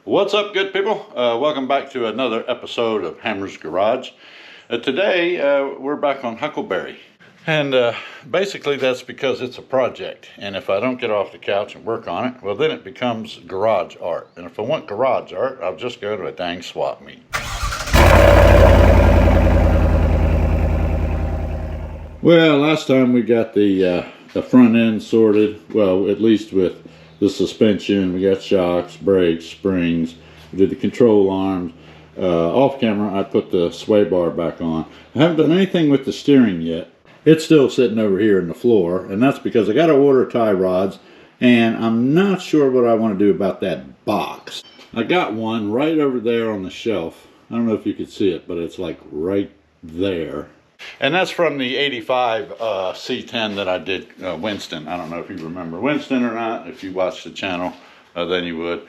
What's up, good people? Welcome back to another episode of Hammer's Garage. Today we're back on Huckleberry, and basically that's because it's a project, and if I don't get off the couch and work on it, well, then it becomes garage art. And if I want garage art, I'll just go to a dang swap meet. Well, last time we got the front end sorted, well, at least with the suspension. We got shocks, brakes, springs. We did the control arms. Off camera, I put the sway bar back on. I haven't done anything with the steering yet. It's still sitting over here in the floor, and that's because I got to order tie rods, and I'm not sure what I want to do about that box. I got one right over there on the shelf. I don't know if you could see it, but it's like right there. And that's from the 85 C10 that I did Winston. I don't know if you remember Winston or not. If you watch the channel, then you would.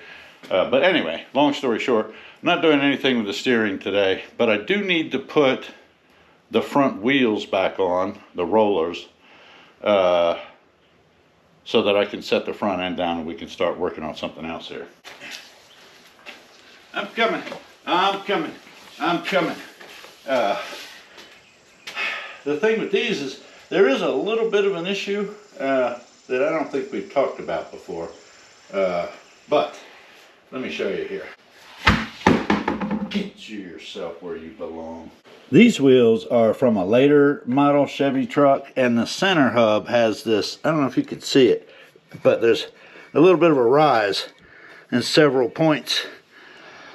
But anyway, long story short, I'm not doing anything with the steering today, but I do need to put the front wheels back on, the rollers, so that I can set the front end down and we can start working on something else here. I'm coming. I'm coming. I'm coming. The thing with these is there is a little bit of an issue that I don't think we've talked about before. But let me show you here. Get yourself where you belong. These wheels are from a later model Chevy truck, and the center hub has this, I don't know if you can see it, but there's a little bit of a rise and several points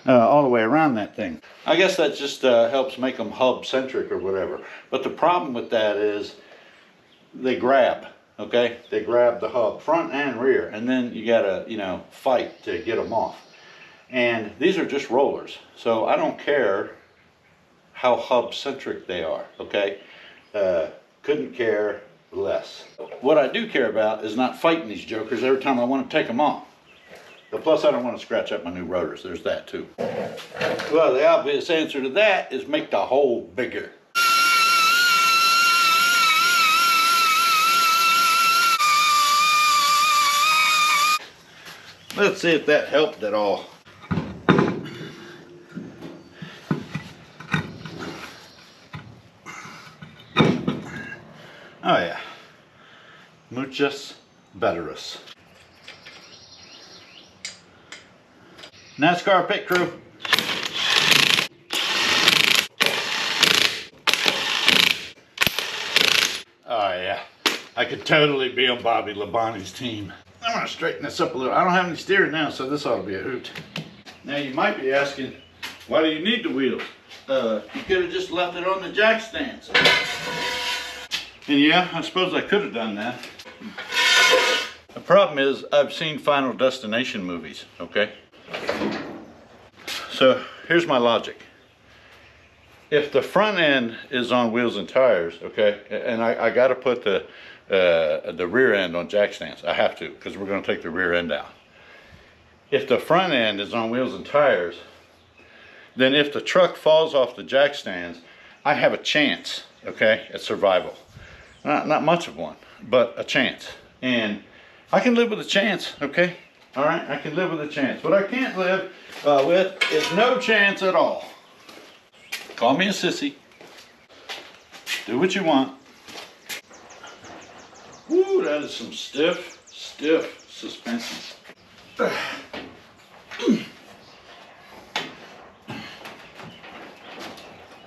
all the way around that thing. I guess that just helps make them hub centric or whatever. But the problem with that is they grab, okay? They grab the hub front and rear, and then you gotta, fight to get them off. And these are just rollers, so I don't care how hub centric they are, okay? Couldn't care less. What I do care about is not fighting these jokers every time I want to take them off. But plus, I don't want to scratch up my new rotors. There's that too. Well, the obvious answer to that is make the hole bigger. Let's see if that helped at all. Oh yeah. Muchas betteras. NASCAR pit crew. Oh yeah, I could totally be on Bobby Labonte's team. I'm gonna straighten this up a little. I don't have any steering now, so this ought to be a hoot. Now you might be asking, why do you need the wheels? You could have just left it on the jack stands. And yeah, I suppose I could have done that. The problem is I've seen Final Destination movies, okay? So here's my logic. If the front end is on wheels and tires, okay, and I got to put the rear end on jack stands. I have to, because we're going to take the rear end out. If the front end is on wheels and tires, then if the truck falls off the jack stands, I have a chance, okay, at survival. Not much of one, but a chance. And I can live with a chance, okay? All right, I can live with a chance. What I can't live with is no chance at all. Call me a sissy. Do what you want. Woo, that is some stiff suspension.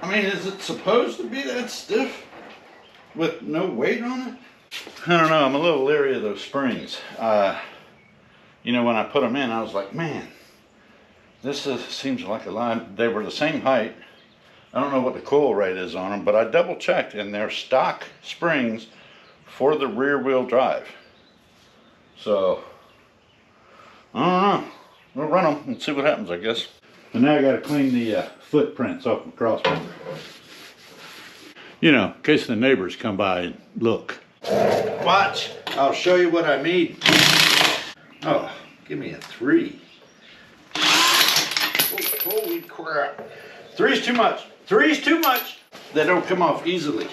I mean, is it supposed to be that stiff with no weight on it? I don't know, I'm a little leery of those springs. When I put them in, I was like, man, this seems like a line. They were the same height. I don't know what the coil rate is on them, but I double checked, and they're stock springs for the rear wheel drive. So, I don't know. We'll run them and see what happens, I guess. And now I got to clean the footprints off the crossbar. In case the neighbors come by and look. Watch, I'll show you what I mean. Oh, give me a 3. Oh, holy crap. 3's too much. 3's too much. They don't come off easily.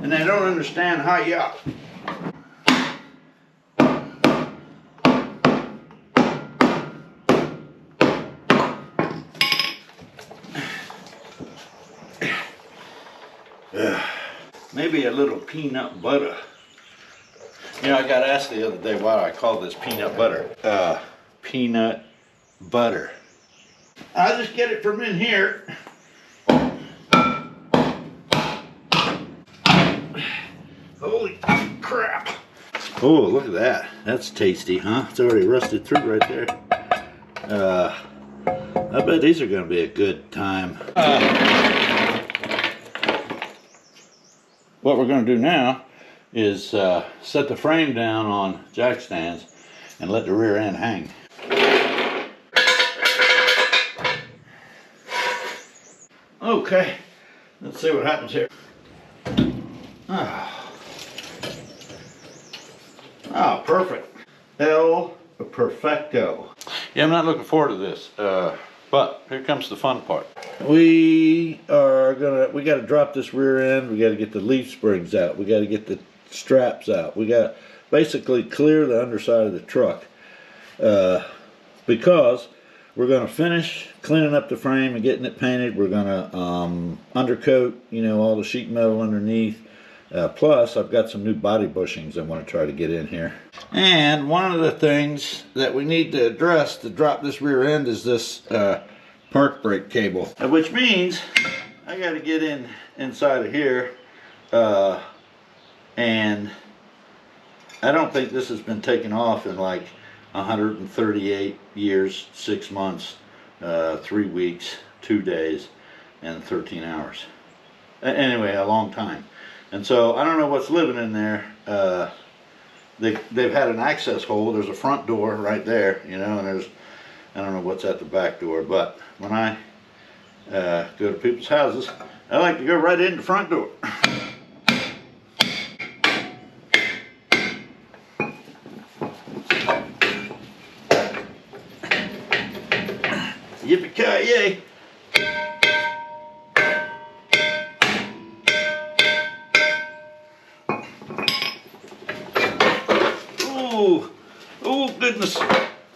And they don't understand hi-ya. maybe a little peanut butter. You know, I got asked the other day why I call this peanut butter. Peanut butter. I'll just get it from in here. Holy crap. Oh, look at that. That's tasty, huh? It's already rusted through right there. I bet these are going to be a good time. What we're going to do now is set the frame down on jack stands and let the rear end hang. Okay, let's see what happens here. Ah, perfect. El perfecto. Yeah, I'm not looking forward to this, but here comes the fun part. We got to drop this rear end. We got to get the leaf springs out. We got to get the straps out. We got to basically clear the underside of the truck because we're going to finish cleaning up the frame and getting it painted. We're going to undercoat, you know, all the sheet metal underneath. Plus, I've got some new body bushings I want to try to get in here. And one of the things that we need to address to drop this rear end is this park brake cable. Which means I got to get inside of here. And I don't think this has been taken off in like 138 years, 6 months, 3 weeks, 2 days, and 13 hours. Anyway, a long time. And so I don't know what's living in there. They've had an access hole. There's a front door right there, you know, and there's, I don't know what's at the back door, but when I go to people's houses, I like to go right in the front door. Yippee-ki-yay! Oh goodness,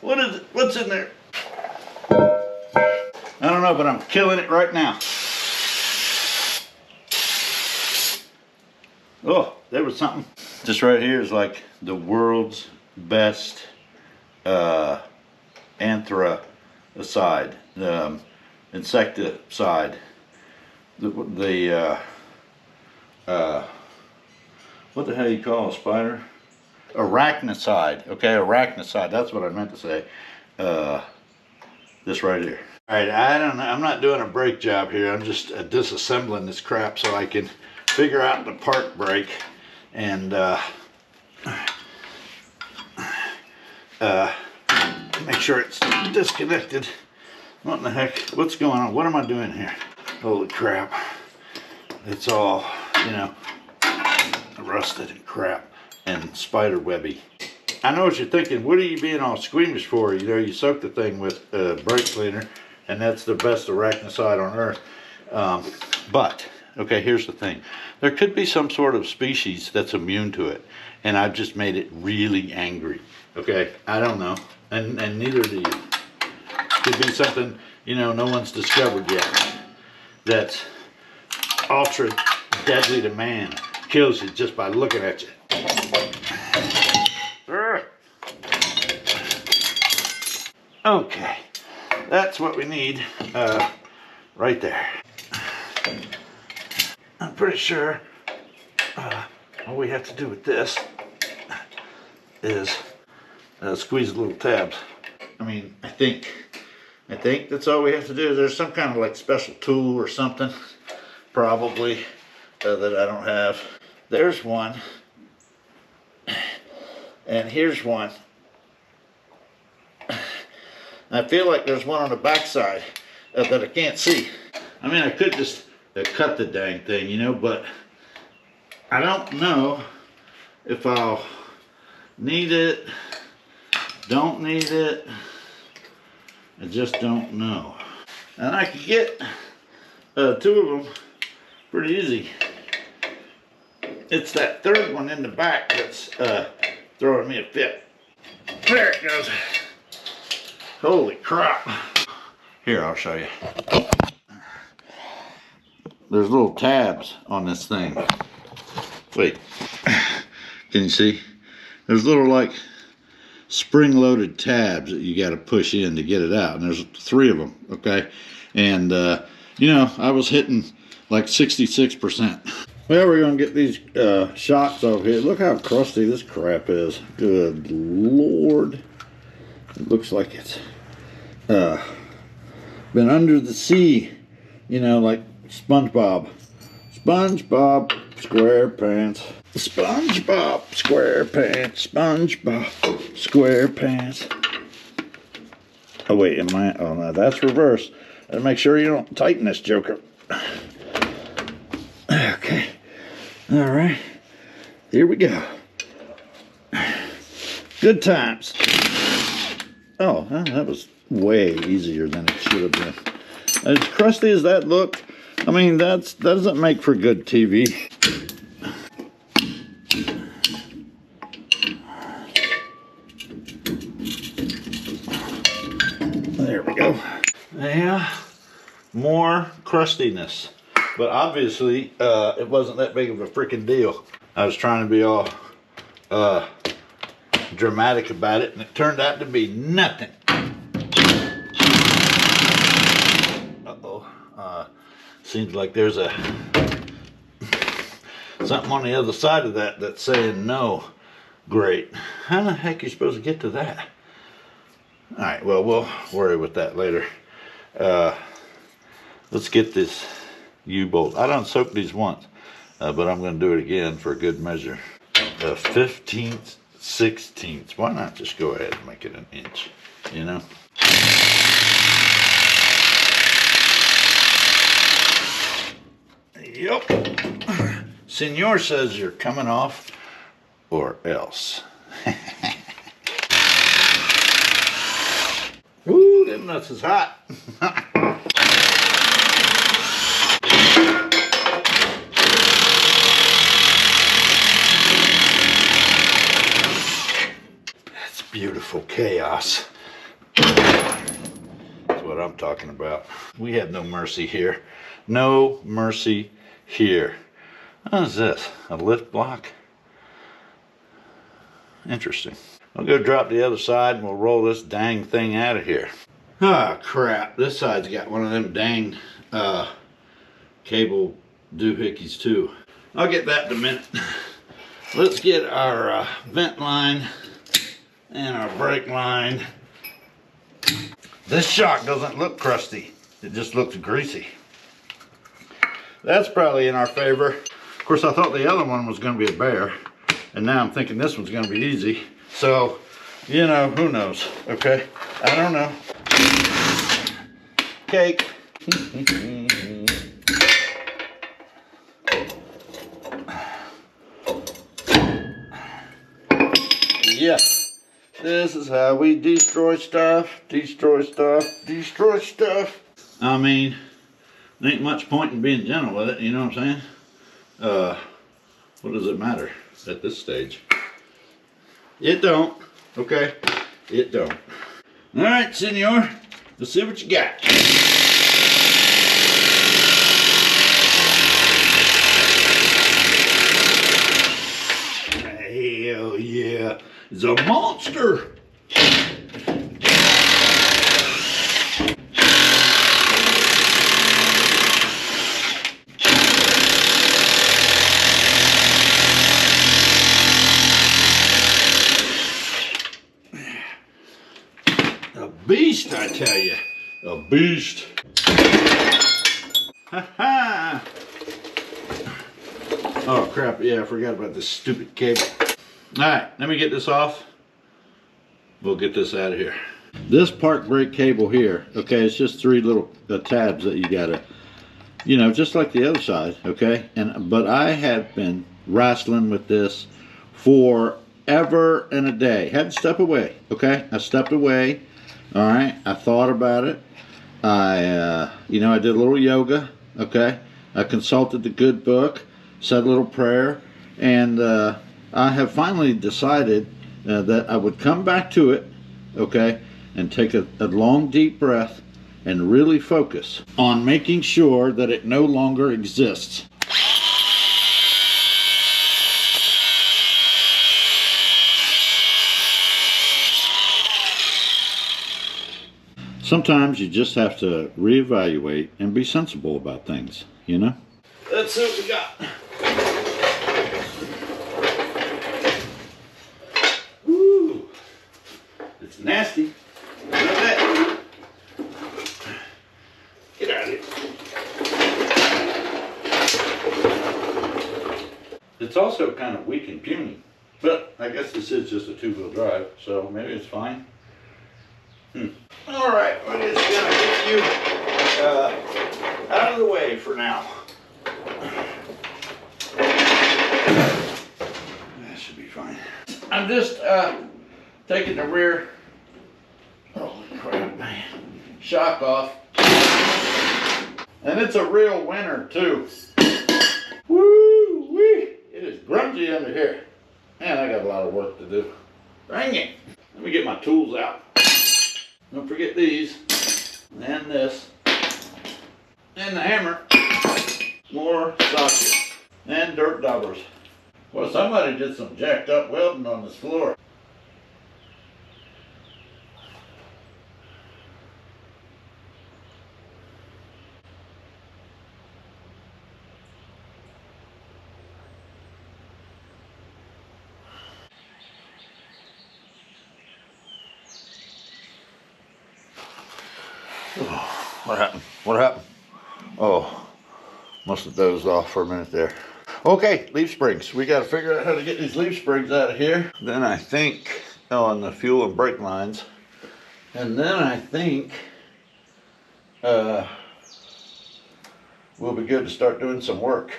what is it? What's in there? I don't know, but I'm killing it right now. Oh, there was something. This right here is like the world's best insecticide, what the hell you call a spider? Arachnicide. Okay, arachnicide. That's what I meant to say. This right here. All right, I don't know. I'm not doing a brake job here. I'm just disassembling this crap so I can figure out the park brake and make sure it's disconnected. What in the heck? What's going on? What am I doing here? Holy crap. It's all, you know, rusted and crap and spider webby. I know what you're thinking. What are you being all squeamish for? You know, you soak the thing with brake cleaner and that's the best arachnicide on earth. But, okay, here's the thing. There could be some sort of species that's immune to it, and I've just made it really angry. Okay, I don't know, and neither do you. Could be something, you know, no one's discovered yet that's ultra deadly to man. Kills you just by looking at you. Okay, that's what we need right there. I'm pretty sure all we have to do with this is squeeze the little tabs. I mean, I think that's all we have to do. There's some kind of like special tool or something, probably, that I don't have. There's one, and here's one. I feel like there's one on the back side that I can't see. I mean, I could just cut the dang thing, you know, but I don't know if I'll need it, don't need it. I just don't know. And I could get two of them pretty easy. It's that third one in the back that's throwing me a fit. There it goes. Holy crap. Here, I'll show you. There's little tabs on this thing. Wait, can you see? There's little like spring-loaded tabs that you got to push in to get it out, and there's 3 of them, okay? And you know, I was hitting like 66%. Well, we're gonna get these shocks off here. Look how crusty this crap is. Good Lord. It looks like it's been under the sea, you know, like SpongeBob. SpongeBob SquarePants. SpongeBob SquarePants. SpongeBob SquarePants. Oh wait, am I? Oh no, that's reverse. Gotta make sure you don't tighten this joker. Okay. All right. Here we go. Good times. Oh, that was way easier than it should have been. As crusty as that looked, I mean, that doesn't make for good TV. There we go. Yeah, more crustiness. But obviously, it wasn't that big of a freaking deal. I was trying to be all dramatic about it, and it turned out to be nothing. Seems like there's something on the other side of that that's saying no. Great. How the heck are you supposed to get to that? All right, well, we'll worry with that later. Let's get this U-bolt. I done soaked these once, but I'm going to do it again for good measure. 15th, 16th. Why not just go ahead and make it an inch, you know? Yep. Senor says you're coming off or else. Ooh, them nuts is hot. That's beautiful chaos. That's what I'm talking about. We have no mercy here. No mercy here. What is this? A lift block? Interesting. I'll go drop the other side and we'll roll this dang thing out of here. Ah, crap. This side's got one of them dang cable doohickeys too. I'll get that in a minute. Let's get our vent line and our brake line. This shock doesn't look crusty. It just looks greasy. That's probably in our favor. Of course, I thought the other one was going to be a bear, and now I'm thinking this one's going to be easy. So, you know, who knows, okay? I don't know. Cake. Yes, this is how we destroy stuff, destroy stuff, destroy stuff. I mean, there ain't much point in being gentle with it, you know what I'm saying? What does it matter at this stage? It don't, okay? It don't. All right, senor, let's see what you got. Hell yeah, it's a monster. Beast, I tell you. A beast. Ha ha. Oh crap, yeah, I forgot about this stupid cable. Alright, let me get this off. We'll get this out of here. This park brake cable here, okay, it's just 3 little tabs that you gotta, you know, just like the other side, okay? But I have been wrestling with this forever and a day. Had to step away, okay? I stepped away. All right, I thought about it. You know, I did a little yoga, okay? I consulted the good book, said a little prayer, and I have finally decided that I would come back to it, okay, and take a long, deep breath and really focus on making sure that it no longer exists. Sometimes you just have to reevaluate and be sensible about things, you know? Let's see what we got. Woo! It's nasty. Look at that. Get out of here. It's also kind of weak and puny, but I guess this is just a two-wheel drive, so maybe it's fine. All right, we're just gonna get you out of the way for now. That should be fine. I'm just taking the rear, holy crap, man, shock off. And it's a real winner too. Woo-wee! It is grungy under here. Man, I got a lot of work to do. Dang it. Let me get my tools out. Don't forget these, and this, and the hammer, more sockets, and dirt daubers. Well, somebody did some jacked up welding on this floor. Oh, what happened? What happened? Oh, must have dozed off for a minute there. Okay, leaf springs. We got to figure out how to get these leaf springs out of here. Then I think on the fuel and brake lines. And then I think we'll be good to start doing some work,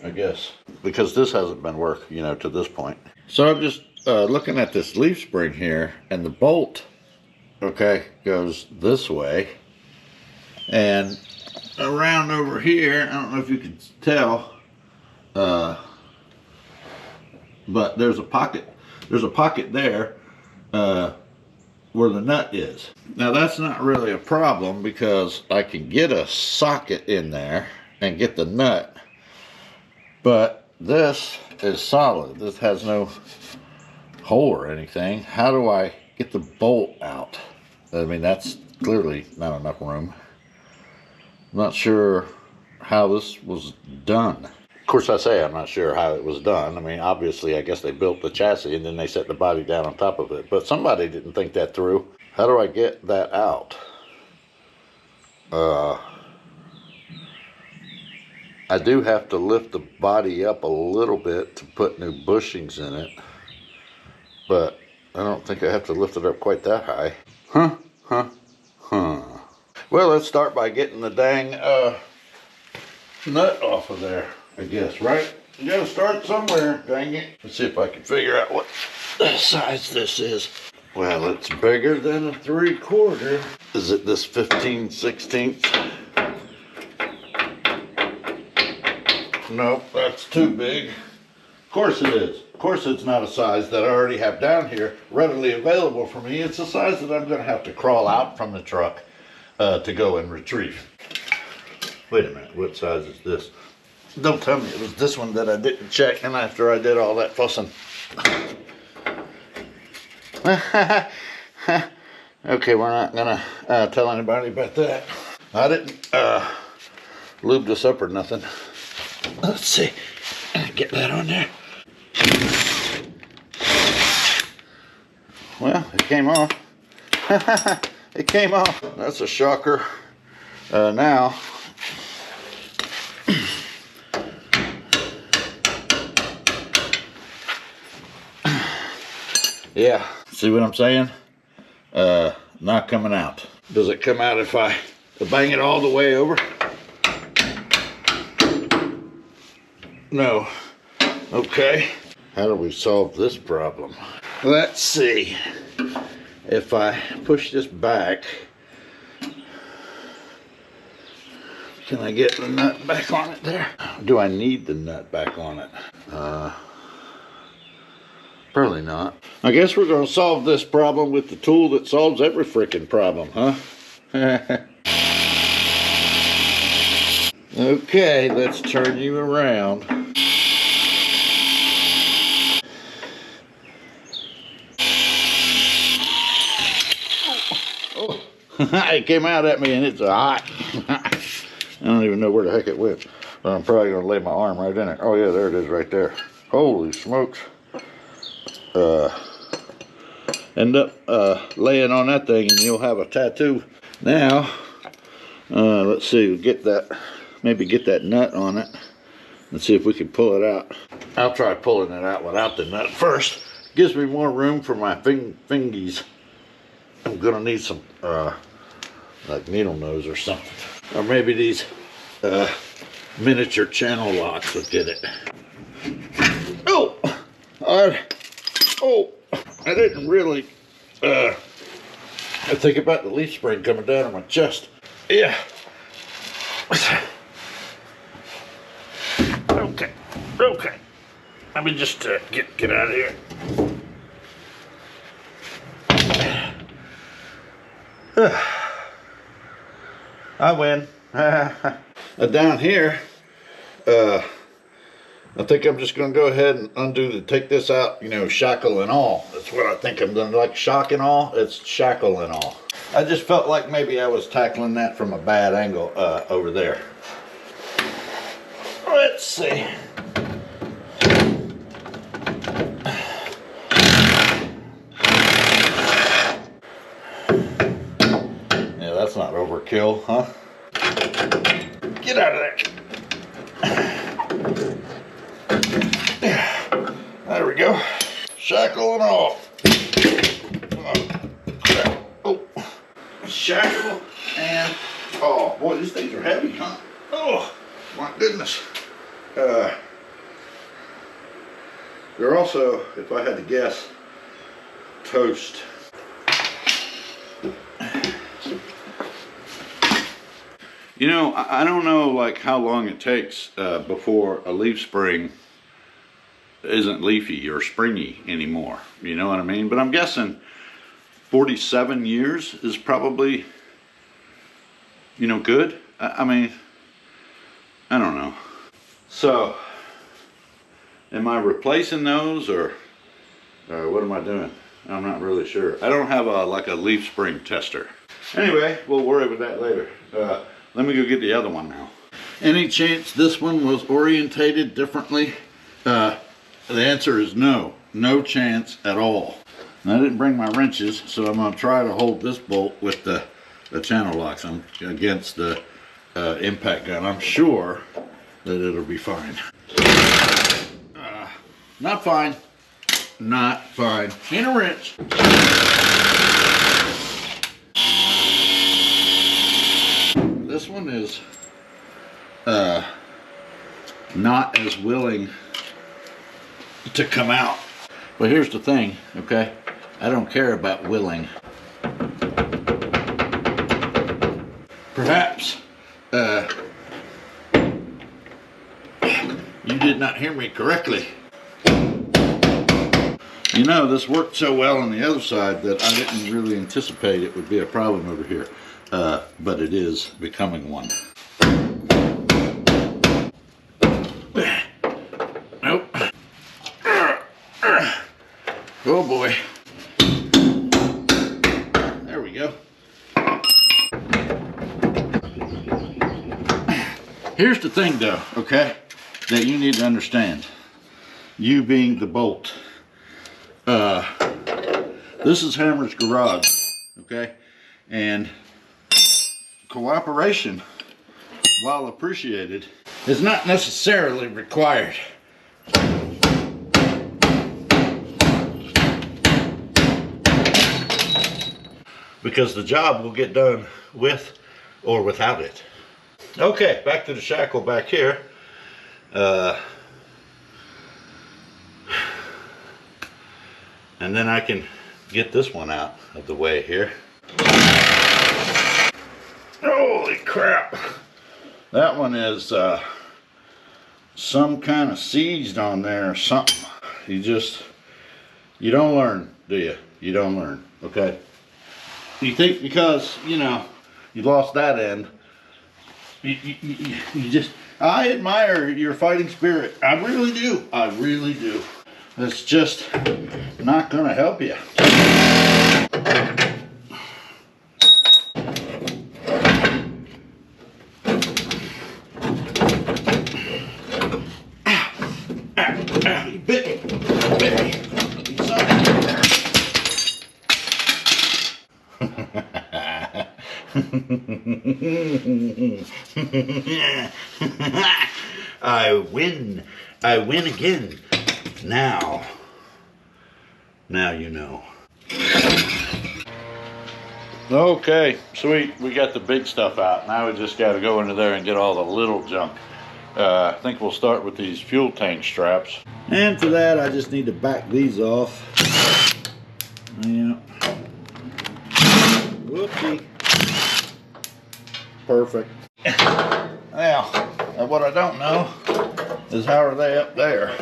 I guess. Because this hasn't been work, you know, to this point. So I'm just looking at this leaf spring here, and the bolt, okay, goes this way. And around over here, I don't know if you can tell, but there's a pocket there where the nut is. Now that's not really a problem because I can get a socket in there and get the nut, but this is solid. This has no hole or anything. How do I get the bolt out? I mean, that's clearly not enough room. I'm not sure how this was done. Of course, I say I'm not sure how it was done. I mean, obviously, I guess they built the chassis and then they set the body down on top of it. But somebody didn't think that through. How do I get that out? I do have to lift the body up a little bit to put new bushings in it. But I don't think I have to lift it up quite that high. Well, let's start by getting the dang nut off of there, I guess, right? You gotta start somewhere, dang it. Let's see if I can figure out what size this is. Well, it's bigger than a 3/4. Is it this 15/16? Nope, that's too big. Of course it is. Of course it's not a size that I already have down here readily available for me. It's a size that I'm gonna have to crawl out from the truck to go and retrieve. Wait a minute, what size is this? Don't tell me it was this one that I didn't check and after I did all that fussing. Okay, we're not gonna tell anybody about that. I didn't lube this up or nothing. Let's see, get that on there. Well, it came off. It came off. That's a shocker. Now, yeah, see what I'm saying? Not coming out. Does it come out if I bang it all the way over? No. Okay. How do we solve this problem? Let's see. If I push this back, can I get the nut back on it there? Do I need the nut back on it? Probably not. I guess we're going to solve this problem with the tool that solves every freaking problem, huh? Okay, let's turn you around. It came out at me and it's hot. I don't even know where the heck it went. But I'm probably gonna lay my arm right in it. Oh yeah, there it is right there. Holy smokes. End up laying on that thing and you'll have a tattoo. Now, let's see, get that, maybe get that nut on it. Let's see if we can pull it out. I'll try pulling it out without the nut first. Gives me more room for my fingies. I'm gonna need some like needle nose or something. Or maybe these miniature channel locks would get it. Oh! I didn't really I think about the leaf spring coming down on my chest. Yeah. Okay. Let me just get out of here. I win. Down here, I think I'm just going to go ahead and take this out, you know, shackle and all. That's what I think I'm doing, like shock and all. It's shackle and all. I just felt like maybe I was tackling that from a bad angle over there. Let's see. Yeah, that's not overkill, huh? Get out of there. There we go. Shackle and all. Oh. Shackle and all. Boy, these things are heavy, huh? Oh, my goodness. They're also, if I had to guess, toast. You know, I don't know like how long it takes before a leaf spring isn't leafy or springy anymore. You know what I mean? But I'm guessing 47 years is probably, you know, good. I mean, I don't know. So, am I replacing those or what am I doing? I'm not really sure. I don't have like a leaf spring tester. Anyway, we'll worry about that later. Let me go get the other one now. Any chance this one was orientated differently? The answer is no. No chance at all. And I didn't bring my wrenches, so I'm going to try to hold this bolt with the channel locks. I'm against the impact gun. I'm sure that it'll be fine. Not fine. Not fine. Ain't a wrench. This one is not as willing to come out. But here's the thing, okay? I don't care about willing. Perhaps you did not hear me correctly. You know, this worked so well on the other side that I didn't really anticipate it would be a problem over here. But it is becoming one. Nope. Oh boy. There we go. Here's the thing though, okay, that you need to understand. You being the bolt. This is Hammer's Garage, okay? And cooperation, while appreciated, is not necessarily required. Because the job will get done with or without it. Okay, back to the shackle back here. And then I can get this one out of the way here. Holy crap. That one is some kind of seized on there or something. You don't learn, do you? You don't learn, okay? You think because, you know, you lost that end, you just, I admire your fighting spirit. I really do. I really do. It's just not gonna help you. I win. I win again. Now you know. Okay, sweet. We got the big stuff out. Now we just got to go into there and get all the little junk. I think we'll start with these fuel tank straps. And for that, I just need to back these off. Yeah. Whoopsie. Perfect. Now, what I don't know is how are they up there?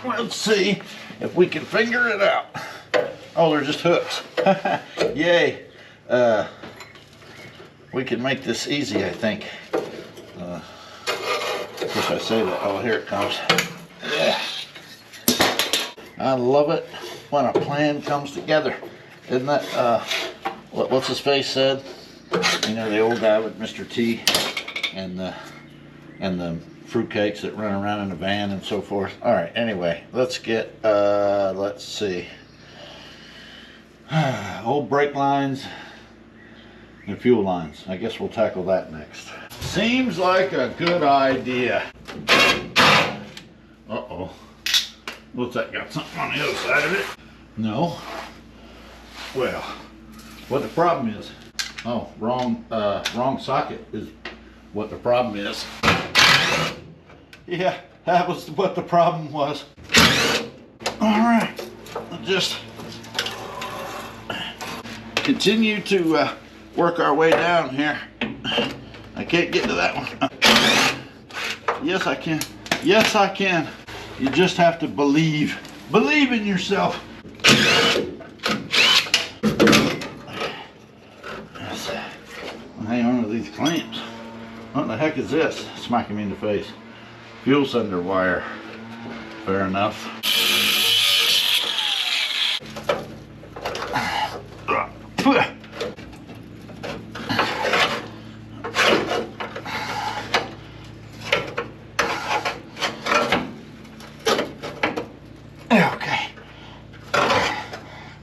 Let's see if we can figure it out. Oh, they're just hooks. Yay. We can make this easy, I think. If I say that, oh, here it comes. Yeah. I love it when a plan comes together. Isn't that, what's his face said? You know, the old guy with Mr. T and the fruitcakes that run around in a van and so forth. All right, anyway, let's get, let's see. Old brake lines and fuel lines. I guess we'll tackle that next. Seems like a good idea. Uh-oh. What's that, got something on the other side of it? No. Well, what the problem is, oh, wrong socket is what the problem is. Yeah, that was what the problem was. All right, just continue to work our way down here. I can't get to that one. Yes, I can. Yes, I can. You just have to believe. Believe in yourself. Hang on to these clamps. What the heck is this? Smacking me in the face. Fuel cylinder wire. Fair enough. Okay.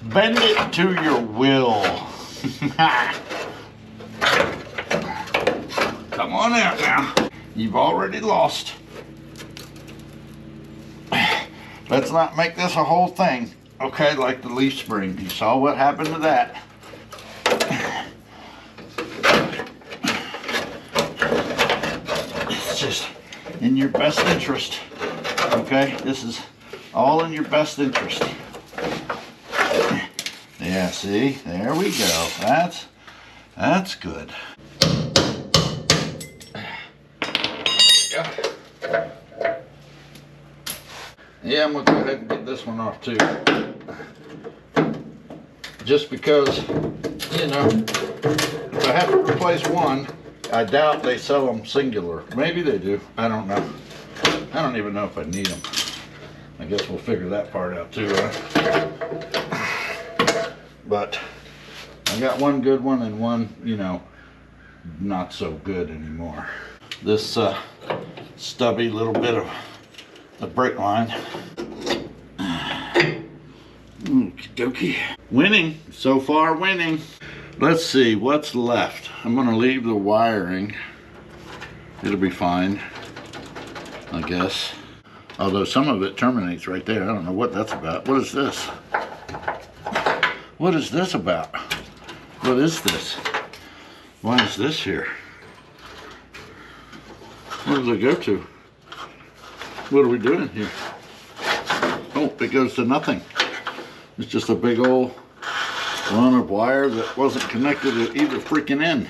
Bend it to your will. Come on out now. You've already lost. Let's not make this a whole thing. Okay, like the leaf spring. You saw what happened to that. It's just in your best interest. Okay, this is all in your best interest. Yeah, see, there we go. That's good. Yeah, I'm gonna go ahead and get this one off too. Just because, you know, if I have to replace one, I doubt they sell them singular. Maybe they do, I don't know. I don't even know if I need them. I guess we'll figure that part out too, right? But I got one good one and one, you know, not so good anymore. This stubby little bit of the brake line. Okie dokie. Winning, so far winning. Let's see what's left. I'm gonna leave the wiring. It'll be fine, I guess. Although some of it terminates right there. I don't know what that's about. What is this? What is this about? What is this? Why is this here? Where does it go to? What are we doing here? Oh, it goes to nothing. It's just a big old run of wire that wasn't connected to either freaking end.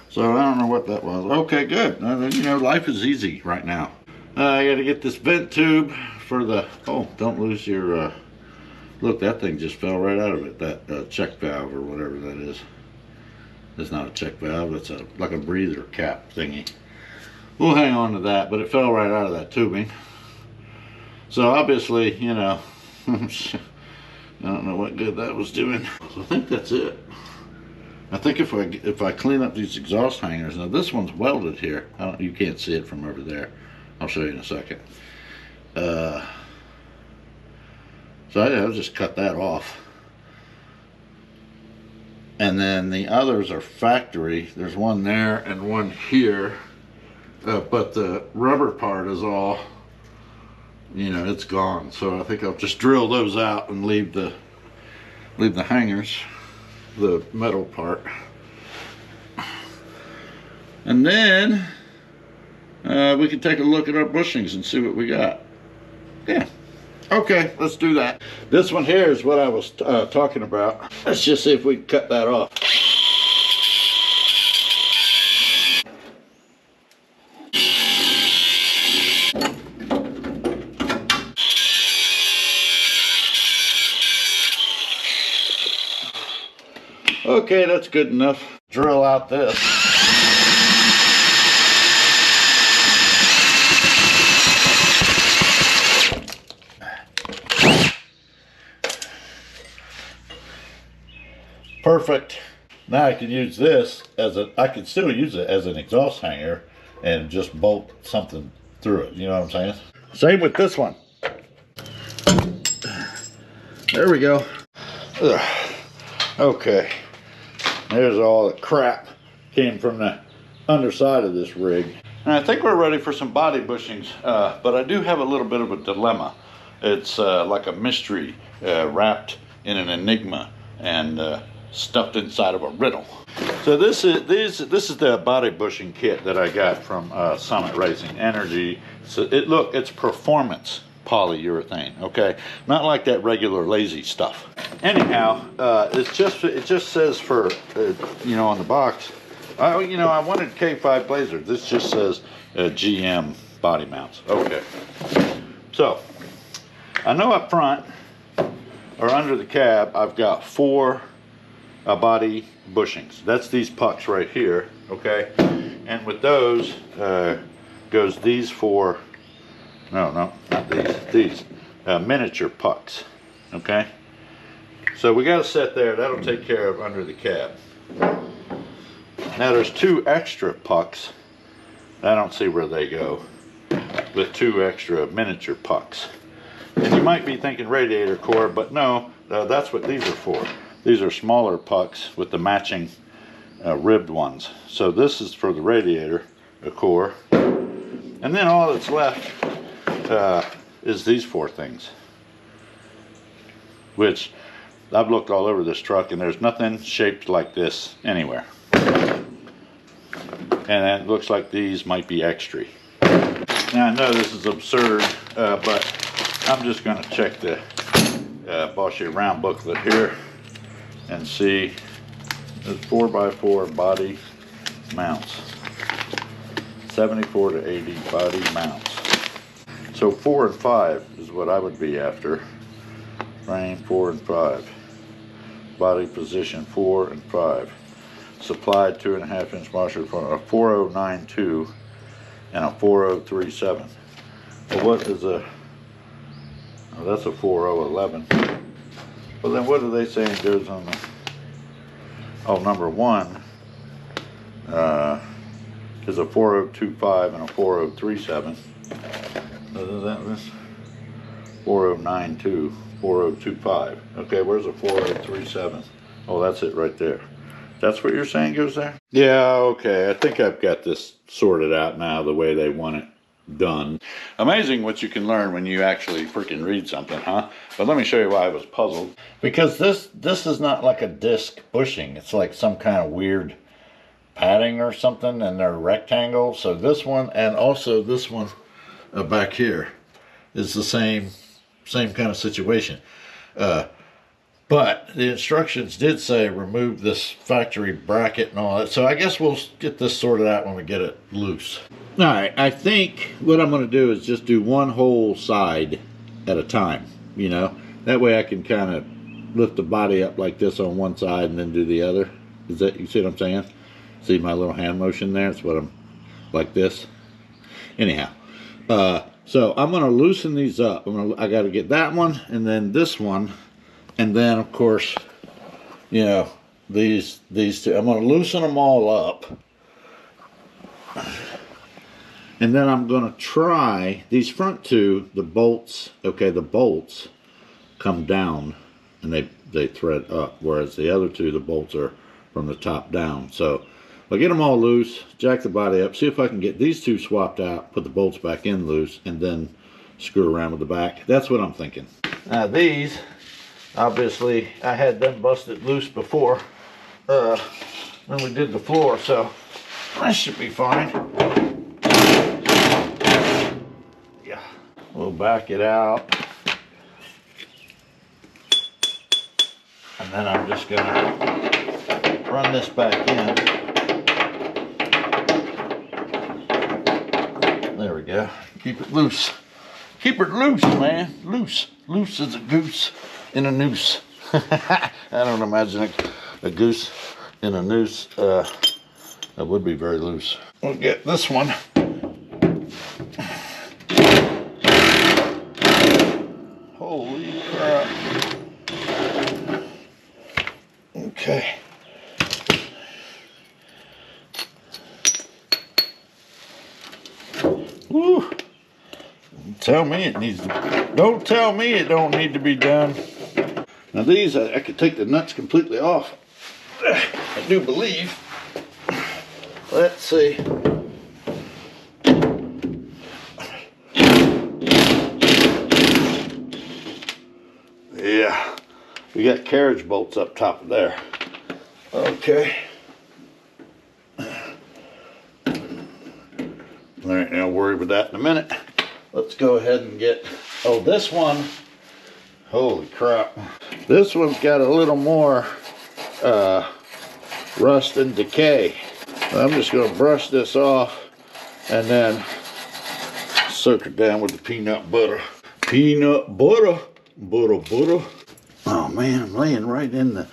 So I don't know what that was. Okay, good. You know, life is easy right now. I gotta get this vent tube for the, oh, don't lose your, look, that thing just fell right out of it. That check valve or whatever that is. It's not a check valve, it's like a breather cap thingy. We'll hang on to that, but it fell right out of that tubing. So obviously, you know, I don't know what good that was doing. So I think that's it. I think if I clean up these exhaust hangers, now this one's welded here. You can't see it from over there. I'll show you in a second. So I'll just cut that off. And then the others are factory. There's one there and one here. But the rubber part is all, you know, it's gone. So I think I'll just drill those out and leave the hangers, the metal part. And then we can take a look at our bushings and see what we got. Yeah. Okay, let's do that. This one here is what I was talking about. Let's just see if we can cut that off. Okay, that's good enough. Drill out this. Perfect. Now I can use this as I could still use it as an exhaust hanger and just bolt something through it. You know what I'm saying? Same with this one. There we go. Ugh. Okay. There's all the crap came from the underside of this rig. And I think we're ready for some body bushings, but I do have a little bit of a dilemma. It's like a mystery wrapped in an enigma and stuffed inside of a riddle. So this is the body bushing kit that I got from Summit Racing Energy. So look, it's performance polyurethane, okay, not like that regular lazy stuff. Anyhow, it just says for you know, on the box. You know, I wanted K5 Blazer. This just says GM body mounts. Okay, so I know up front or under the cab I've got 4 body bushings. That's these pucks right here, okay, and with those goes these 4. No, not these miniature pucks, okay? So we got a set there. That'll take care of under the cab. Now there's 2 extra pucks. I don't see where they go, with 2 extra miniature pucks. And you might be thinking radiator core, but no, that's what these are for. These are smaller pucks with the matching ribbed ones. So this is for the radiator core. And then all that's left is these 4 things, which I've looked all over this truck and there's nothing shaped like this anywhere. And it looks like these might be extra. Now I know this is absurd, but I'm just going to check the Bosch round booklet here and see. There's 4x4 body mounts, 74 to 80 body mounts. So 4 and 5 is what I would be after. Frame 4 and 5. Body position 4 and 5. Supplied 2.5-inch washer for a 4092 and a 4037. Well, what is a? Oh, that's a 4011. Well, then what are they saying goes on the? Oh, number 1 is a 4025 and a 4037. Is that this? 4092, 4025. Okay, where's a 4037? Oh, that's it right there. That's what you're saying goes there? Yeah, okay. I think I've got this sorted out now the way they want it done. Amazing what you can learn when you actually freaking read something, huh? But let me show you why I was puzzled. Because this is not like a disc bushing. It's like some kind of weird padding or something, and they're rectangle. So this one and also this one back here is the same kind of situation. But the instructions did say remove this factory bracket and all that. So I guess we'll get this sorted out when we get it loose. All right, I think what I'm going to do is just do one whole side at a time, you know. That way I can kind of lift the body up like this on one side and then do the other. Is that, you see what I'm saying? See my little hand motion there? It's what I'm, like this. Anyhow, so I'm going to loosen these up. I got to get that one and then this one. And then, of course, you know, these 2. I'm going to loosen them all up. And then I'm going to try these front 2, the bolts. Okay, the bolts come down and they thread up. Whereas the other 2, the bolts are from the top down. So I'll get them all loose, jack the body up, see if I can get these two swapped out, put the bolts back in loose, and then screw around with the back. That's what I'm thinking. Now these, obviously, I had them busted loose before when we did the floor, so that should be fine. Yeah, we'll back it out. And then I'm just gonna run this back in. There we go. Keep it loose. Keep it loose, man. Loose. Loose as a goose in a noose. I don't imagine a goose in a noose. That would be very loose. We'll get this one. Holy crap. Okay. Woo. Tell me it needs to, don't tell me it don't need to be done. Now these, I could take the nuts completely off. I do believe. Let's see. Yeah, we got carriage bolts up top of there. Okay. All right, I'll worry about that in a minute. Let's go ahead and get, oh, this one, holy crap. This one's got a little more rust and decay. I'm just going to brush this off and then soak it down with the peanut butter. Peanut butter, butter. Oh man, I'm laying right in the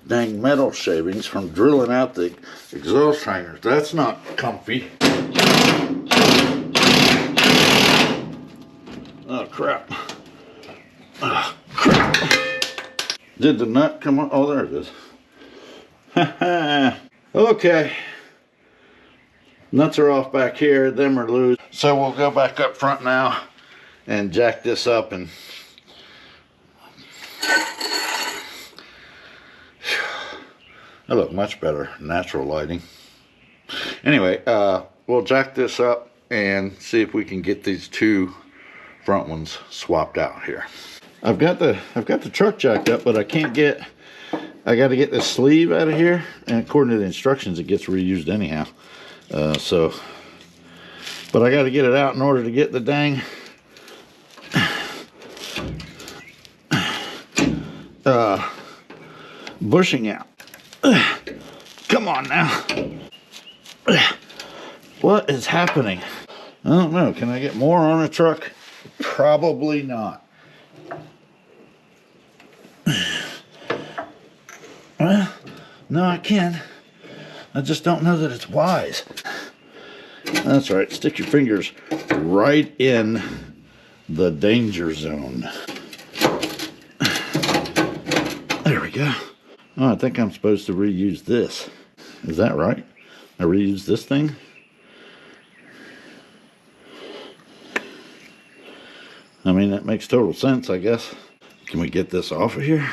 dang metal shavings from drilling out the exhaust hangers. That's not comfy. Oh crap. Oh crap. Did the nut come on? Oh, there it is. Okay. Nuts are off back here, them are loose. So we'll go back up front now and jack this up and I look much better, natural lighting. Anyway, we'll jack this up and see if we can get these two front ones swapped out here. I've got the truck jacked up, but I got to get this sleeve out of here, and according to the instructions it gets reused anyhow. But I got to get it out in order to get the dang bushing out. Come on now. What is happening? I don't know. Can I get more on a truck? Probably not. Well, no, I can. I just don't know that it's wise. That's right. Stick your fingers right in the danger zone. There we go. Oh, I think I'm supposed to reuse this. Is that right? I reuse this thing? I mean, that makes total sense, I guess. Can we get this off of here?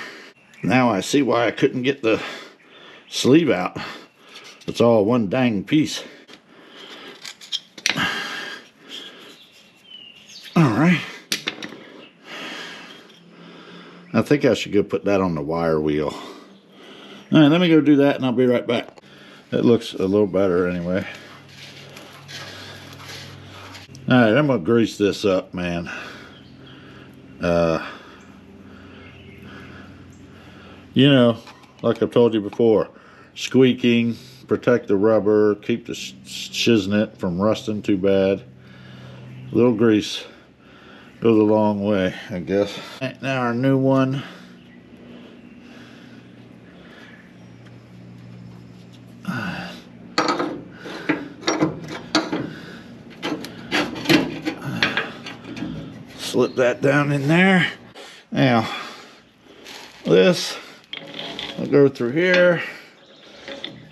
Now I see why I couldn't get the sleeve out. It's all one dang piece. All right. I think I should go put that on the wire wheel. All right, let me go do that and I'll be right back. It looks a little better anyway. All right, I'm gonna grease this up, man. You know, like I've told you before, squeaking, protect the rubber, keep the shiznit from rusting too bad. A little grease goes a long way, I guess. Right, now our new one. Slip that down in there. Now, this, I'll go through here.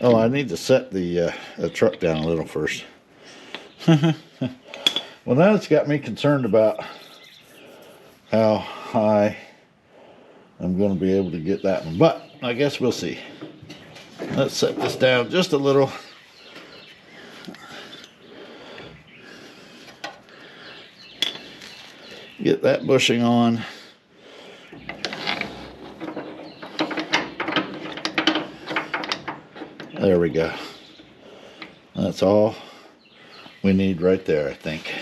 Oh, I need to set the truck down a little first. Well, now it's got me concerned about how high I'm going to be able to get that one. But I guess we'll see. Let's set this down just a little. Get that bushing on. There we go. That's all we need right there, I think.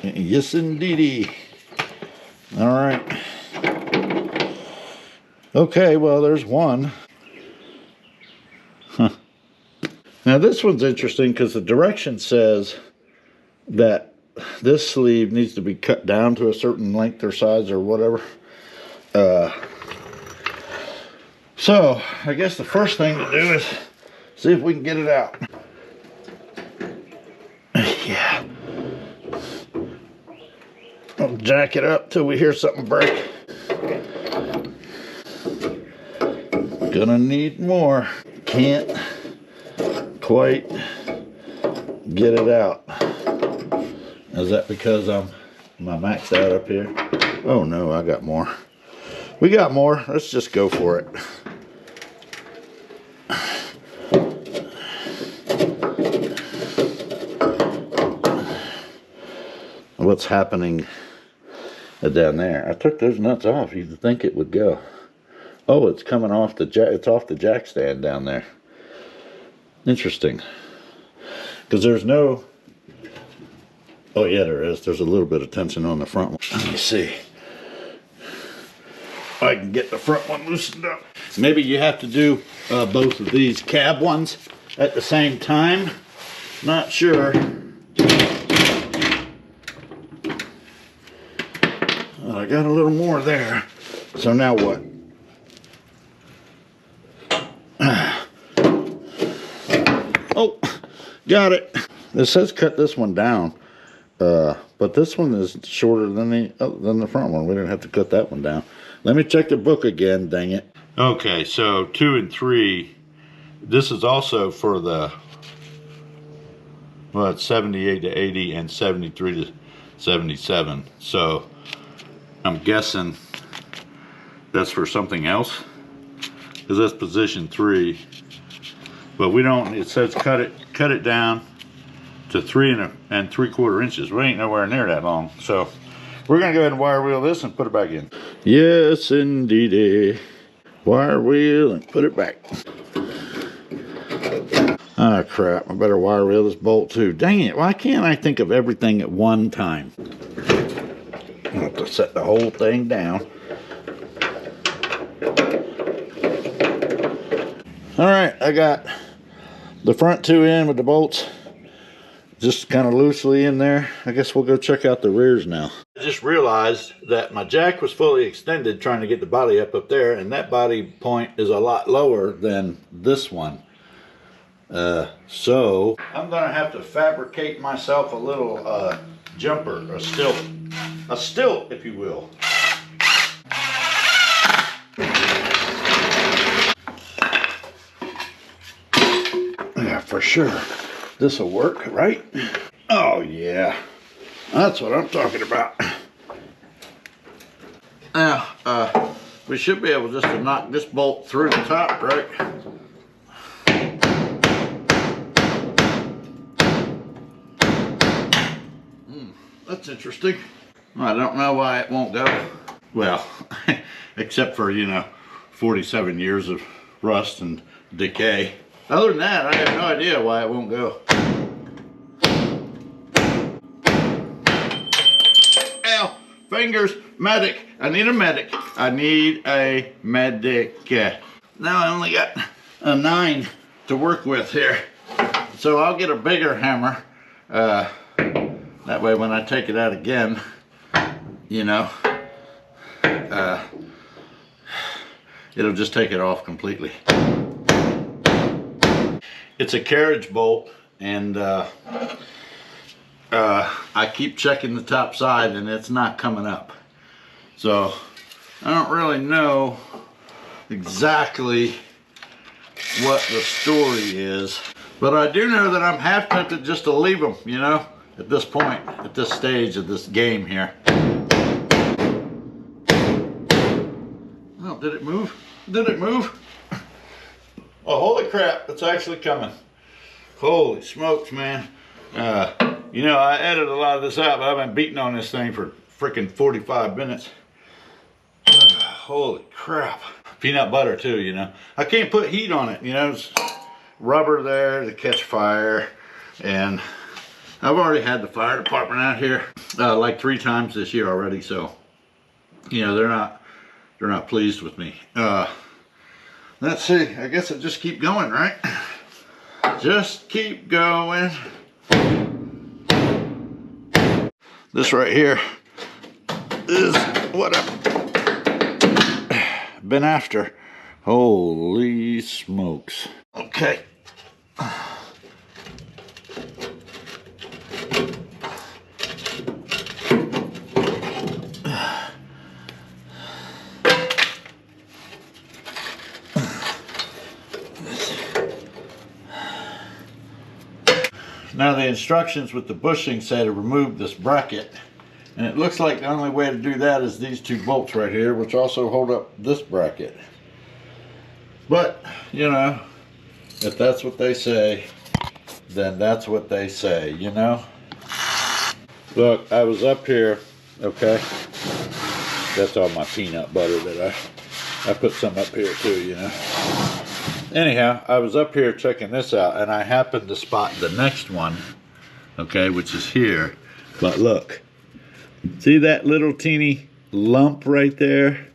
Yes, indeedy. All right. Okay, well, there's one. Huh. Now, this one's interesting because the direction says that this sleeve needs to be cut down to a certain length or size or whatever. So, I guess the first thing to do is see if we can get it out. Yeah. I'll jack it up till we hear something break. Gonna need more. Can't quite get it out. Is that because I'm maxed out up here? Oh no, I got more. We got more. Let's just go for it. What's happening down there? I took those nuts off. You'd think it would go. Oh, it's coming off the jack. It's off the jack stand down there. Interesting. Because there's no. Oh yeah, there is. There's a little bit of tension on the front one. Let me see. I can get the front one loosened up. Maybe you have to do both of these cab ones at the same time. Not sure. I got a little more there. So now what? Oh, got it. It says cut this one down, but this one is shorter than the front one. We didn't have to cut that one down. Let me check the book again. Dang it. Okay, so 2 and 3. This is also for the it's 78 to 80 and 73 to 77. So I'm guessing that's for something else, because that's position 3. But we don't. It says cut it down to 3 3/4 inches. We ain't nowhere near that long. So we're gonna go ahead and wire wheel this and put it back in. Yes, indeedy. Wire wheel and put it back. Ah, crap. I better wire wheel this bolt too. Dang it. Why can't I think of everything at one time? I have to set the whole thing down. All right, I got the front 2 in with the bolts just kind of loosely in there. I guess we'll go check out the rears now. I just realized that my jack was fully extended trying to get the body up there, and that body point is a lot lower than this one. So I'm gonna have to fabricate myself a little jumper, a stilt, if you will. Yeah, for sure. This will work, right? Oh yeah, that's what I'm talking about. Now, we should be able just to knock this bolt through the top, right? That's interesting. I don't know why it won't go. Well, except for, 47 years of rust and decay. Other than that, I have no idea why it won't go. Ow, fingers, medic. I need a medic. I need a medic. Now I only got a 9 to work with here. So I'll get a bigger hammer. That way when I take it out again, it'll just take it off completely. It's a carriage bolt, and I keep checking the top side and it's not coming up. So I don't really know exactly what the story is, but I do know that I'm half tempted just to leave them, at this point, at this stage of this game here. Oh, did it move? Did it move? Oh, holy crap, it's actually coming. Holy smokes, man. You know, I edited a lot of this out, but I've been beating on this thing for freaking 45 minutes. Holy crap. Peanut butter too, you know. I can't put heat on it, you know. It's rubber there to catch fire. And I've already had the fire department out here like 3 times this year already, so you know, they're not pleased with me. Let's see, I guess I just keep going, right? Just keep going. This right here is what I've been after. Holy smokes. Okay. Now the instructions with the bushing say to remove this bracket, and it looks like the only way to do that is these 2 bolts right here, which also hold up this bracket. But you know, if that's what they say, then that's what they say, you know. Look, I was up here, okay, that's all my peanut butter that I put some up here too, you know. Anyhow, I was up here checking this out, and I happened to spot the next one, okay, which is here. But look, see that little teeny lump right there?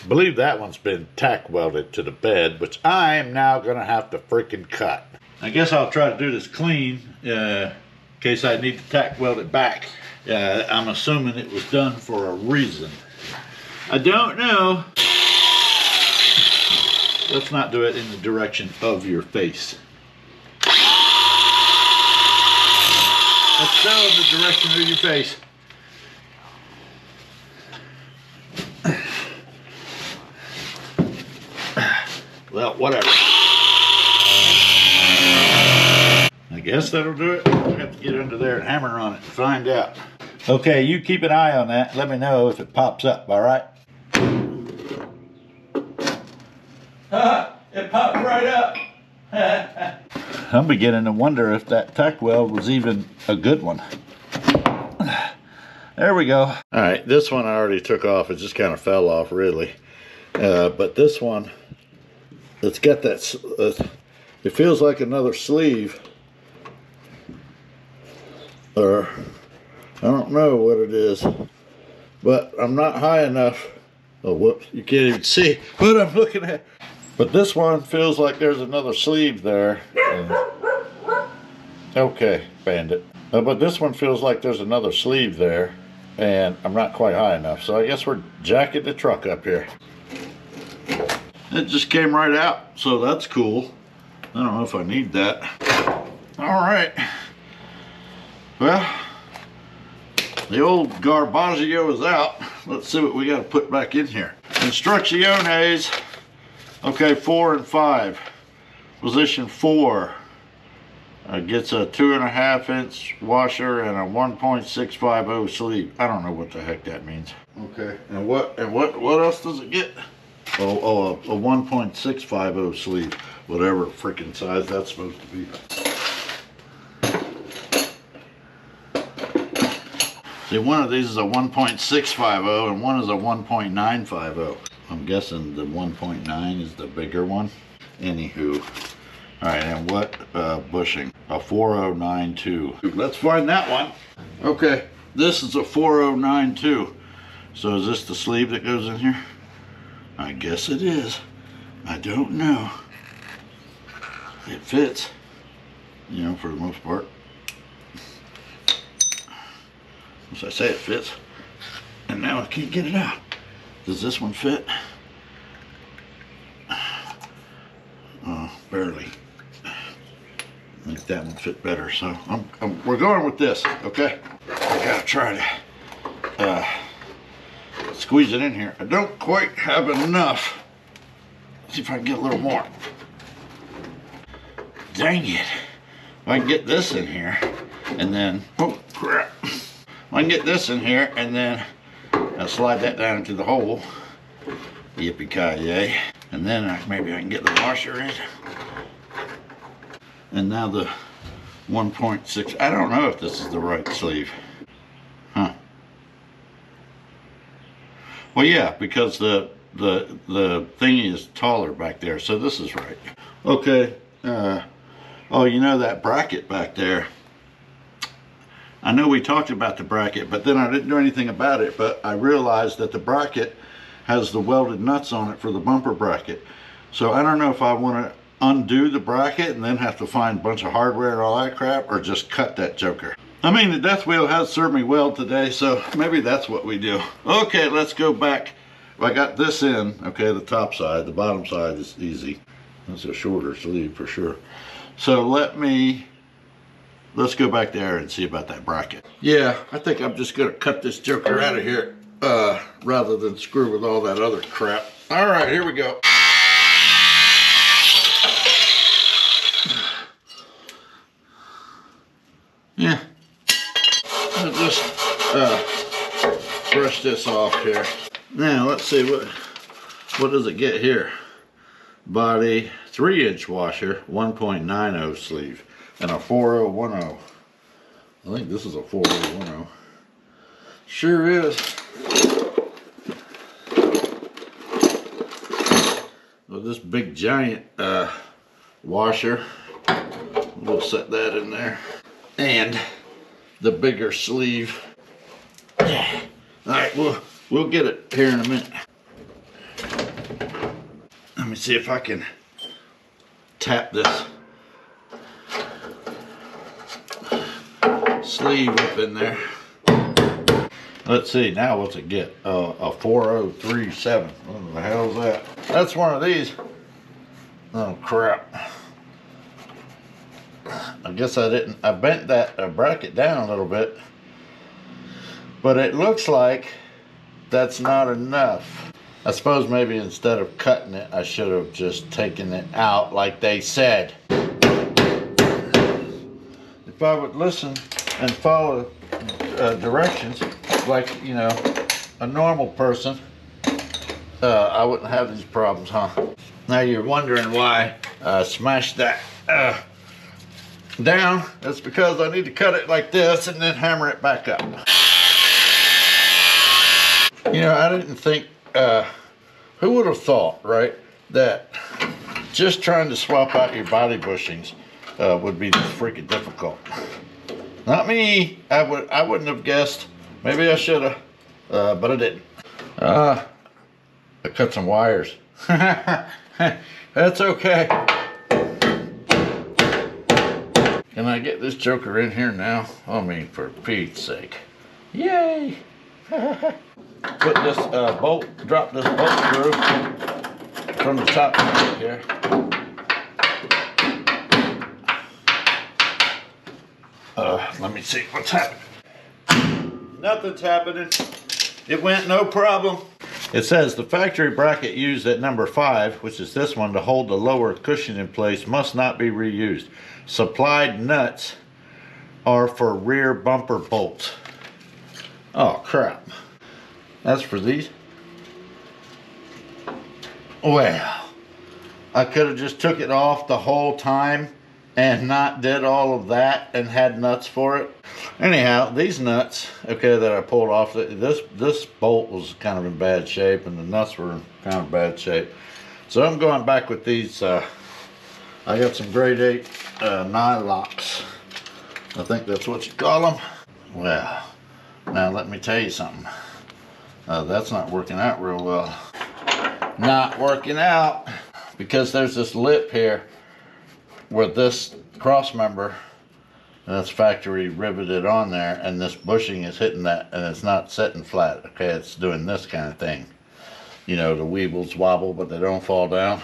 I believe that one's been tack welded to the bed, which I am now gonna have to freaking cut. I guess I'll try to do this clean in case I need to tack weld it back. I'm assuming it was done for a reason. I don't know. Let's not do it in the direction of your face. Let's go in the direction of your face. Well, whatever. I guess that'll do it. We'll have to get under there and hammer on it and find out. Okay, you keep an eye on that. Let me know if it pops up, all right? It popped right up. I'm beginning to wonder if that tack weld was even a good one. There we go. All right, this one I already took off. It just kind of fell off, really. But this one, it's got that, it feels like another sleeve. Or, I don't know what it is. But I'm not high enough. Oh, whoops, you can't even see what I'm looking at. But this one feels like there's another sleeve there. Okay, Bandit. But this one feels like there's another sleeve there, and I'm not quite high enough. So I guess we're jacking the truck up here. It just came right out, so that's cool. I don't know if I need that. All right. Well, the old garbaggio is out. Let's see what we got to put back in here. Instrucciones. Okay, 4 and 5. Position 4 gets a 2.5 inch washer and a 1.650 sleeve. I don't know what the heck that means. Okay, and what else does it get? Oh, a 1.650 sleeve, whatever freaking size that's supposed to be. See, one of these is a 1.650 and one is a 1.950. I'm guessing the 1.9 is the bigger one. Anywho. Alright, and what bushing? A 4092. Let's find that one. Okay, this is a 4092. So is this the sleeve that goes in here? I guess it is. I don't know. It fits, you know, for the most part. As I say, it fits. And now I can't get it out. Does this one fit? Barely. I think that one fit better. So we're going with this, okay? I gotta try to squeeze it in here. I don't quite have enough. Let's see if I can get a little more. Dang it. If I can get this in here and then, oh crap. If I can get this in here and then I'll slide that down into the hole. Yippee-ki-yay. And then maybe I can get the washer in. And now the 1.6, I don't know if this is the right sleeve. Huh. Well, yeah, because the thingy is taller back there, so this is right. Okay, oh, you know that bracket back there? I know we talked about the bracket, but then I didn't do anything about it, but I realized that the bracket has the welded nuts on it for the bumper bracket. So I don't know if I want to undo the bracket and then have to find a bunch of hardware and all that crap, or just cut that joker. I mean, the death wheel has served me well today, so maybe that's what we do. Okay, let's go back. I got this in, okay, the top side. The bottom side is easy. That's a shorter sleeve for sure. So let's go back there and see about that bracket. Yeah, I think I'm just gonna cut this joker out of here rather than screw with all that other crap. All right, here we go. Yeah, I'll just brush this off here. Now let's see what does it get here. Body 3-inch washer, 1.90 sleeve, and a 4010. I think this is a 4010. Sure is. Well, this big giant washer, we'll set that in there. And the bigger sleeve. Yeah. All right, we'll get it here in a minute. Let me see if I can tap this sleeve up in there. Let's see, now what's it get? A 4037. What the hell is that? That's one of these. Oh crap. I guess I bent that bracket down a little bit, but it looks like that's not enough. I suppose maybe instead of cutting it, I should have just taken it out like they said. If I would listen and follow directions like, you know, a normal person, I wouldn't have these problems, huh? Now you're wondering why I smashed that down. That's because I need to cut it like this and then hammer it back up. You know, I didn't think, who would have thought, right, that just trying to swap out your body bushings would be freaking difficult. Not me. I wouldn't have guessed. Maybe I should have, but I didn't. I cut some wires. That's okay. Can I get this joker in here now? I mean, for Pete's sake. Yay! Put this drop this bolt through from the top here. Let me see what's happening. Nothing's happening. It went no problem. It says the factory bracket used at number 5, which is this one, to hold the lower cushion in place must not be reused. Supplied nuts are for rear bumper bolts. Oh crap. That's for these? Well, I could have just took it off the whole time and not did all of that and had nuts for it. Anyhow, these nuts, okay, that I pulled off, this bolt was kind of in bad shape and the nuts were in kind of bad shape. So I'm going back with these, I got some grade 8 nylocks. I think that's what you call them. Well, now let me tell you something. That's not working out real well. Not working out because there's this lip here where this cross member, that's factory riveted on there, and this bushing is hitting that, and it's not setting flat. Okay, it's doing this kind of thing. You know, the weebles wobble, but they don't fall down.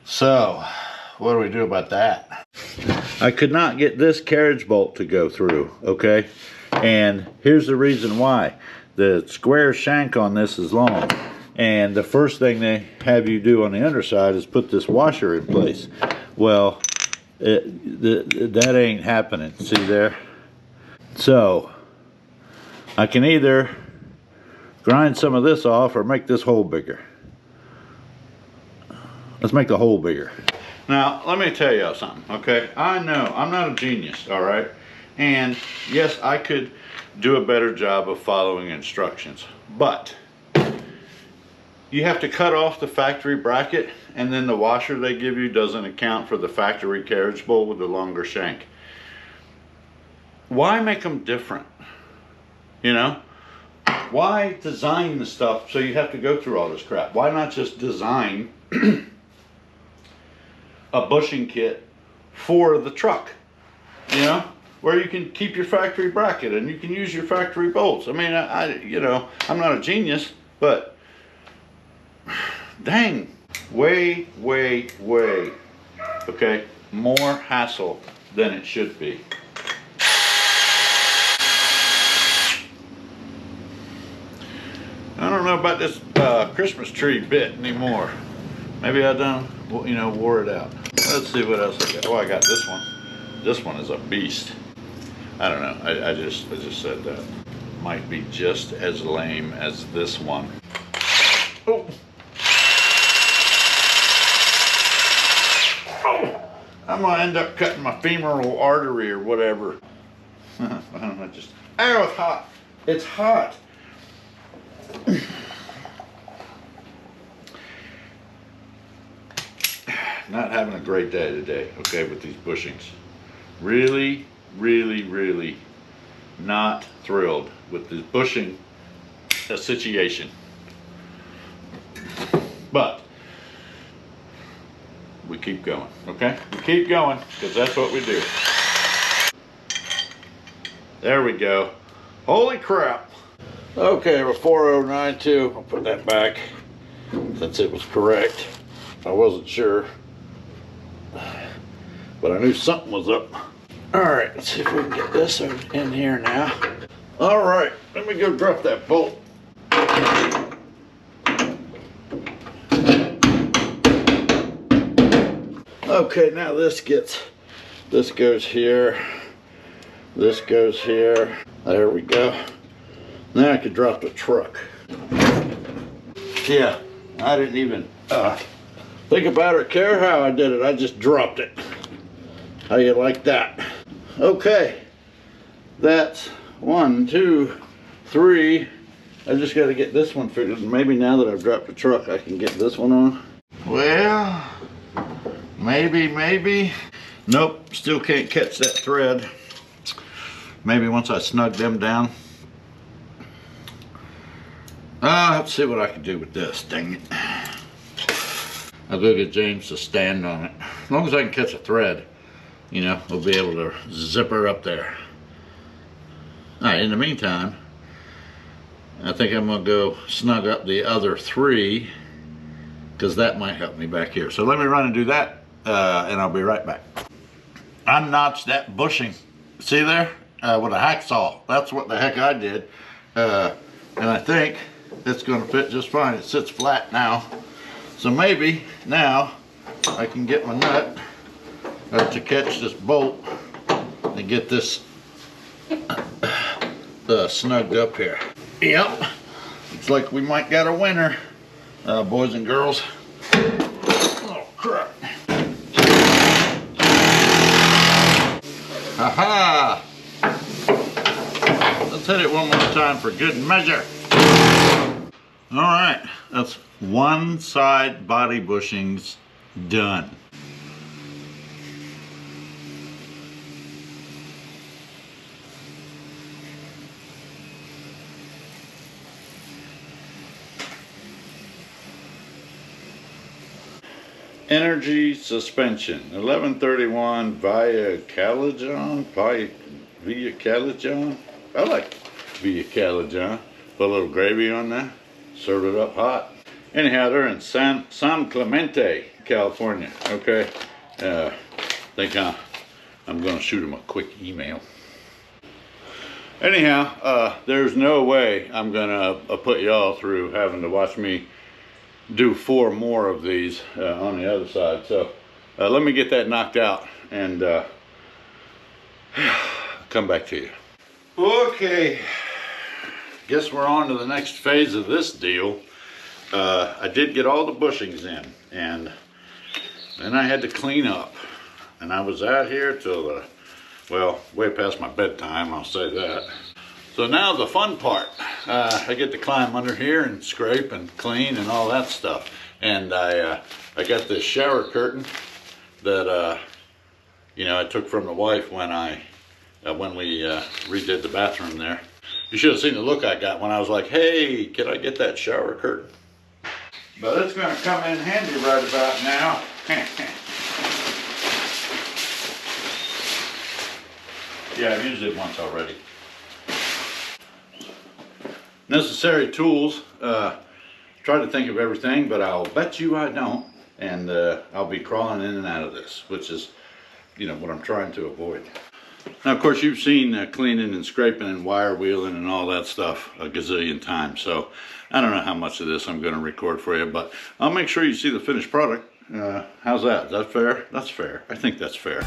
So, what do we do about that? I could not get this carriage bolt to go through, okay? And here's the reason why. The square shank on this is long. And the first thing they have you do on the underside is put this washer in place. Well, that ain't happening. See there? So, I can either grind some of this off or make this hole bigger. Let's make the hole bigger. Now, let me tell you something, okay? I know, I'm not a genius, all right? And yes, I could do a better job of following instructions, but you have to cut off the factory bracket, and then the washer they give you doesn't account for the factory carriage bowl with the longer shank. Why make them different? You know? Why design the stuff so you have to go through all this crap? Why not just design a bushing kit for the truck, you know, where you can keep your factory bracket and you can use your factory bolts? I mean, you know, I'm not a genius, but dang, way, okay, more hassle than it should be. I don't know about this Christmas tree bit anymore. Maybe I done, you know, wore it out. Let's see what else I got. Oh, I got this one. This one is a beast. I don't know. I just said that. Might be just as lame as this one. Oh. Oh. I'm gonna end up cutting my femoral artery or whatever. I don't know. Just. Oh, it's hot. It's hot. Not having a great day today, okay, with these bushings. Really not thrilled with this bushing situation. But we keep going, okay? We keep going, because that's what we do. There we go. Holy crap. Okay, we're 4092. I'll put that back since it was correct. I wasn't sure, but I knew something was up. All right, let's see if we can get this in here now. All right, let me go drop that bolt. Okay, now this goes here. This goes here. There we go. Now I could drop the truck. Yeah, I didn't even think about it or care how I did it. I just dropped it. How you like that? Okay, that's 1, 2, 3. I just got to get this one figured. Maybe now that I've dropped the truck, I can get this one on. Well, maybe. Nope, still can't catch that thread. Maybe once I snug them down. Let's see what I can do with this, dang it. I'll go get James to stand on it. As long as I can catch a thread, you know, we'll be able to zip her up there. Alright, in the meantime, I think I'm going to go snug up the other 3, because that might help me back here. So let me run and do that, and I'll be right back. I notched that bushing, see there, with a hacksaw. That's what the heck I did. And I think it's going to fit just fine. It sits flat now. So maybe now I can get my nut to catch this bolt and get this snugged up here. Yep, looks like we might got a winner, boys and girls. Oh crap. Aha! Let's hit it one more time for good measure. All right, that's one side body bushings done. Energy suspension, 1131 via Calajon. I like via Calajon. Put a little gravy on that, serve it up hot. Anyhow, they're in San Clemente, California. Okay, think I'm gonna shoot them a quick email. Anyhow, there's no way I'm gonna put y'all through having to watch me do 4 more of these on the other side. So let me get that knocked out and come back to you. Okay, guess we're on to the next phase of this deal. I did get all the bushings in, and and I had to clean up. And I was out here till, well, way past my bedtime, I'll say that. So now the fun part. I get to climb under here and scrape and clean and all that stuff. And I got this shower curtain that, you know, I took from the wife when we redid the bathroom there. You should have seen the look I got when I was like, hey, can I get that shower curtain? But it's going to come in handy right about now. Yeah, I've used it once already. Necessary tools. Try to think of everything, but I'll bet you I don't. And I'll be crawling in and out of this, which is, you know, what I'm trying to avoid. Now, of course, you've seen cleaning and scraping and wire wheeling and all that stuff a gazillion times. So I don't know how much of this I'm going to record for you, but I'll make sure you see the finished product. How's that? Is that fair? That's fair. I think that's fair.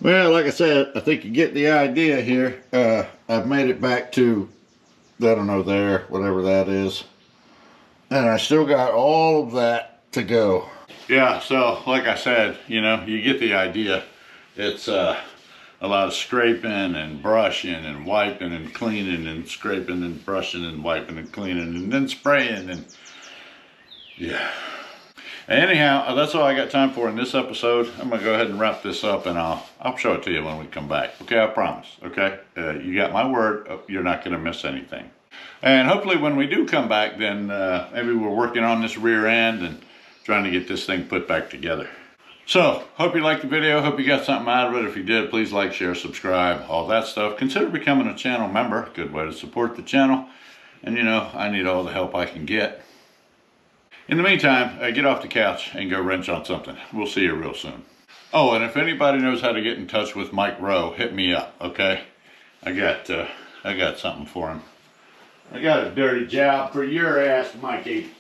Well, like I said, I think you get the idea here. I've made it back to, I don't know, there, whatever that is. And I still got all of that to go. Yeah, so like I said, you know, you get the idea. It's a lot of scraping and brushing and wiping and cleaning and scraping and brushing and wiping and cleaning and then spraying and yeah. Anyhow, that's all I got time for in this episode. I'm going to go ahead and wrap this up, and I'll show it to you when we come back. Okay, I promise. Okay? You got my word. You're not going to miss anything. And hopefully when we do come back, then maybe we're working on this rear end and trying to get this thing put back together. So, hope you liked the video. Hope you got something out of it. If you did, please like, share, subscribe, all that stuff. Consider becoming a channel member. Good way to support the channel. And, you know, I need all the help I can get. In the meantime, get off the couch and go wrench on something. We'll see you real soon. Oh, and if anybody knows how to get in touch with Mike Rowe, hit me up, okay? I got something for him. I got a dirty job for your ass, Mikey.